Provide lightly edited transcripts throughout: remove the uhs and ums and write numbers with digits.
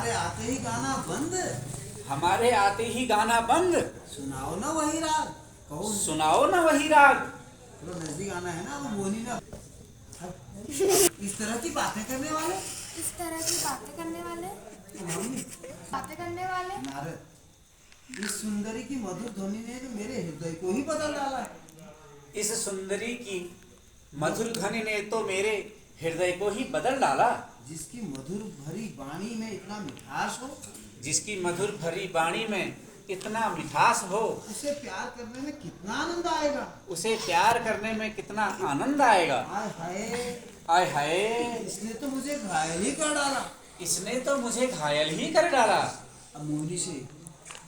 हमारे आते ही गाना बंद। हमारे आते ही गाना बंद। सुनाओ ना वही राग। कहो सुनाओ ना वही राग। थोड़ा नजदीक आना है ना, वो बोली ना। इस तरह की बातें करने वाले, इस तरह की बातें करने वाले, मम्मी बातें करने वाले। नारद, इस सुंदरी की मधुर ध्वनि ने तो मेरे हृदय को ही बदल डाला है। इस सुंदरी की मधुर ध्वनि ने तो मेरे हृदय को ही बदल डाला। जिसकी मधुर भरी वाणी में इतना मिठास हो, जिसकी मधुर भरी वाणी में इतना मिठास हो, उसे प्यार करने में कितना आनंद आएगा। उसे प्यार करने में कितना आनंद आएगा। आय हाय, आय हाय, इसने तो मुझे घायल ही कर डाला। इसने तो मुझे घायल ही कर डाला। अब मोहिनी से,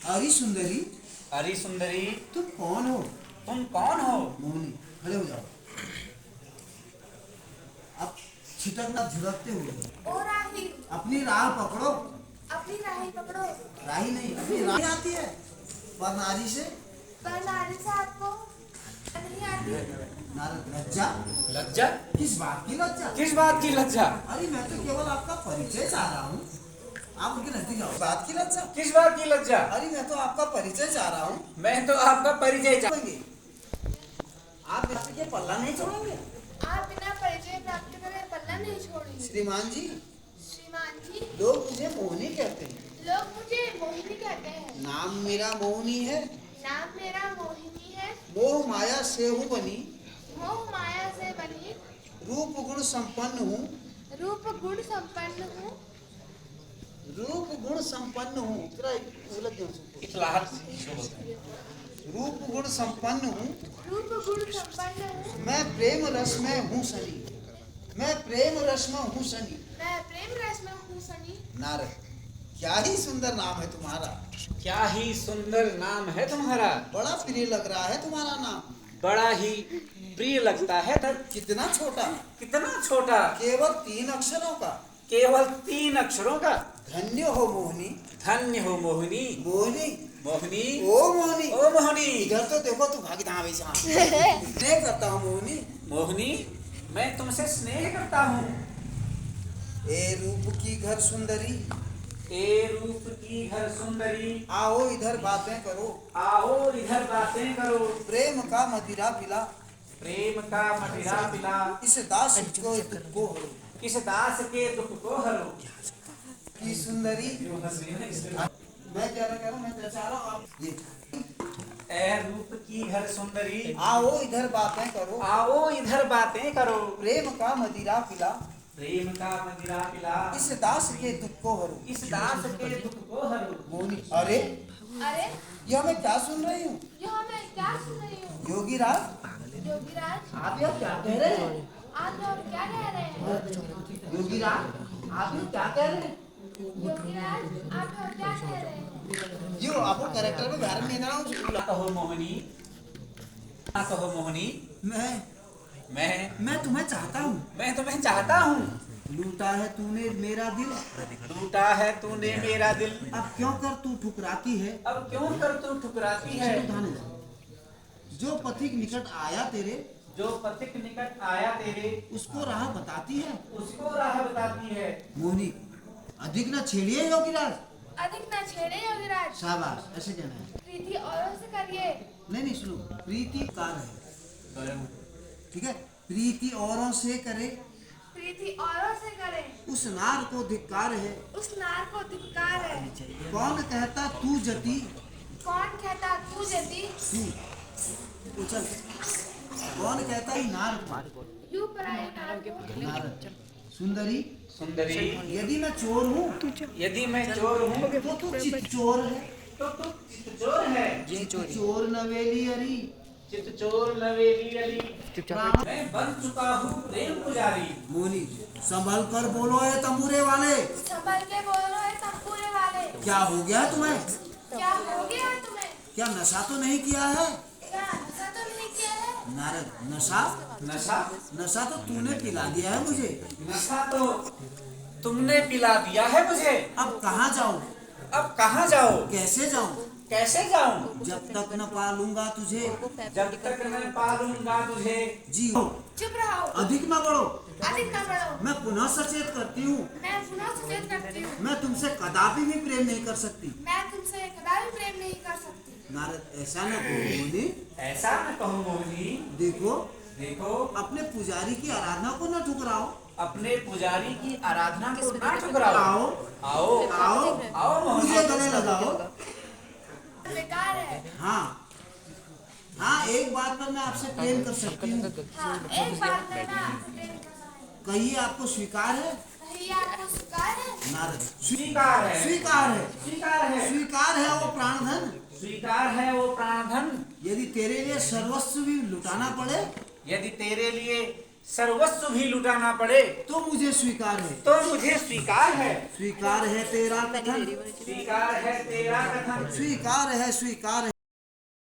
अरे सुंदरी, अरे सुंदरी, तुम कौन हो? तुम कौन हो? मोहिनी खड़े हो जाओ। अब छिटकना झिड़कते हुए ओ राही, अपनी राह पकड़ो। अपनी राही पकड़ो। राही नहीं, अपनी राह आती है पर नारी से। पर नारी से आपको नहीं आती। नारद, लज्जा? लज्जा? किस बात की लज्जा? किस बात की लज्जा? अरे मैं तो केवल आपका परिचय चाह रहा हूँ। आप उनके नजदीक आओ। बात की लज्जा? किस बात की लज्जा? अरे मैं तो आपका परिचय चाह रहा हूँ। मैं तो आपका परिचय छोड़ेंगे आप के पल्ला नहीं छोड़ेंगे। आप बिना परिचय प्राप्त करे पल्ला नहीं छोड़ेंगे। श्रीमान जी, श्रीमान जी, लोग मुझे मोहिनी कहते हैं। लोग मुझे मोहिनी कहते हैं। नाम मेरा मोहिनी है। नाम मेरा मोहिनी है। मोह माया से हूँ बनी, मोह माया से बनी, रूप गुण संपन्न हूँ। रूप गुण संपन्न हूँ। रूप गुण संपन्न हूँ। तेरा उलझ गया उसको। इतलाहट। रूप गुण संपन्न हूँ। रूप गुण संपन्न हूँ। मैं प्रेम रस में हूँ सनी। मैं प्रेम रस में हूँ सनी। मैं प्रेम रस में हूँ सनी। नारद, क्या ही सुंदर नाम है तुम्हारा। क्या ही सुंदर नाम है तुम्हारा। बड़ा प्रिय लग रहा है तुम्हारा नाम। बड़ा ही प्रिय लगता है तब। कितना छोटा, कितना छोटा, केवल 3 अक्षरों का। केवल 3 अक्षरों का। धन्य हो मोहिनी। धन्य हो मोहिनी। मोहिनी, मोहिनी, ओ मोहिनी, ओ मोहिनी। इधर तो देखो, तू भागी कहाँ वैसे। स्नेह करता हूँ मोहिनी। मोहिनी, मैं तुमसे स्नेह करता हूँ। ए रूप की घर सुंदरी, ए रूप की घर सुंदरी, आओ इधर बातें करो। आओ इधर बातें करो। प्रेम का मदिरा पिला, प्रेम का मदिरा पिला, इस दास को दुख को हरो। इस दास के दुख को हरो। की सुंदरी, मैं क्या कह रहा हूँ, मैं क्या चाह रहा हूँ आप ये। ए रूप की घर सुंदरी, आओ इधर बातें करो। आओ इधर बातें करो। प्रेम का मदिरा पिला, प्रेम का मदिरा पिला, इस दास के दुख को हरो। इस दास के दुख को हरो। मोहिनी, अरे अरे, यह मैं क्या सुन रही हूँ? यह मैं क्या सुन रही हूँ? योगी राज, योगीराज, आप यह क्या कह रहे हैं? आप लोग क्या कह रहे हैं? योगी राज, आप यह क्या कह रहे हैं? योगीराज, आप लोग क्या कह रहे हैं? यो आपको कैरेक्टर में ध्यान नहीं देना हूँ। कहो मोहिनी, कहो मोहिनी। मैं तुम्हें चाहता हूँ। मैं तुम्हें चाहता हूँ। लूटा है तूने मेरा दिल, लूटा है तूने मेरा दिल, अब क्यों कर तू ठुकराती है? अब क्यों कर तू ठुकराती है? जो पथिक निकट आया तेरे, जो पथिक निकट आया तेरे, उसको राह बताती है। उसको राह बताती है। मोहिनी, अधिक न छेड़िए योगीराज। अधिक न छेड़े योगीराज। शाबाश, ऐसे कहना है। प्रीति औरों से करिए। नहीं सुनो, प्रीति कार है, ठीक है। प्रीति औरों से करे, प्रीति औरों से करे, उस नार को धिक्कार है। उस नार को धिक्कार है। कौन कहता तू जती, कौन कहता तू जति, तू उछल। कौन कहता ही नार, यूं पराई नार को। नार। सुंदरी, सुंदरी, यदि मैं चोर हूँ, यदि मैं चोर हूँ, तो तू चित चोर है। तो तू चित चोर है। चोर नवेली अरी, चित चोर नवेली अली, प्राण। मैं बन चुका हूँ प्रेम पुजारी। मोनी, संभल कर बोलो है तंबूरे वाले। संभल के बोलो है तंबूरे वाले। क्या हो गया तुम्हें? क्या हो गया है तुम्हें? क्या नशा तो नहीं किया है? क्या नशा तो नहीं किया है? नारद, नशा? नशा? नशा तो तूने पिला दिया है मुझे। नशा तो तुमने पिला दिया है मुझे। अब कहाँ जाऊँ? अब कहाँ जाओ? कैसे जाऊँ? कैसे जाऊँ? जब तक न पालूंगा तुझे, जब तक मैं पालूंगा तुझे। जियो चुप रहो, अधिक न बढ़ो। अधिक न बढ़ो। मैं पुनः सचेत करती हूँ, मैं पुनः सचेत करती हूँ। मैं तुमसे कदापि भी प्रेम नहीं कर सकती। मैं तुमसे कदापि प्रेम नहीं कर सकती। नारद ऐसा न कहो मुनि। ऐसा न कहो मोहिनी। देखो देखो अपने पुजारी की आराधना को न ठुकराओ। अपने पुजारी की आराधना को ना ठुकराओ। आओ आओ आओ आओ मोहिनी। मुझे गले लगाओ। बेकार है। हाँ हाँ, एक बात पर मैं आपसे प्रेम कर सकती हूँ। हाँ, एक बात में मैं आपसे प्रेम कर सकती हूँ। कहिए आपको स्वीकार है? कहीं आपको स्वीकार है? नारद स्वीकार है। स्वीकार है। स्वीकार है। स्वीकार है वो प्राणधन। स्वीकार है वो प्राणधन। यदि तेरे लिए सर्वस्व भी लुटाना पड़े यदि तेरे लिए सर्वस्व भी लुटाना पड़े तो मुझे स्वीकार है। तो मुझे स्वीकार है। स्वीकार है तेरा कथन। स्वीकार है तेरा कथन। स्वीकार है, स्वीकार है।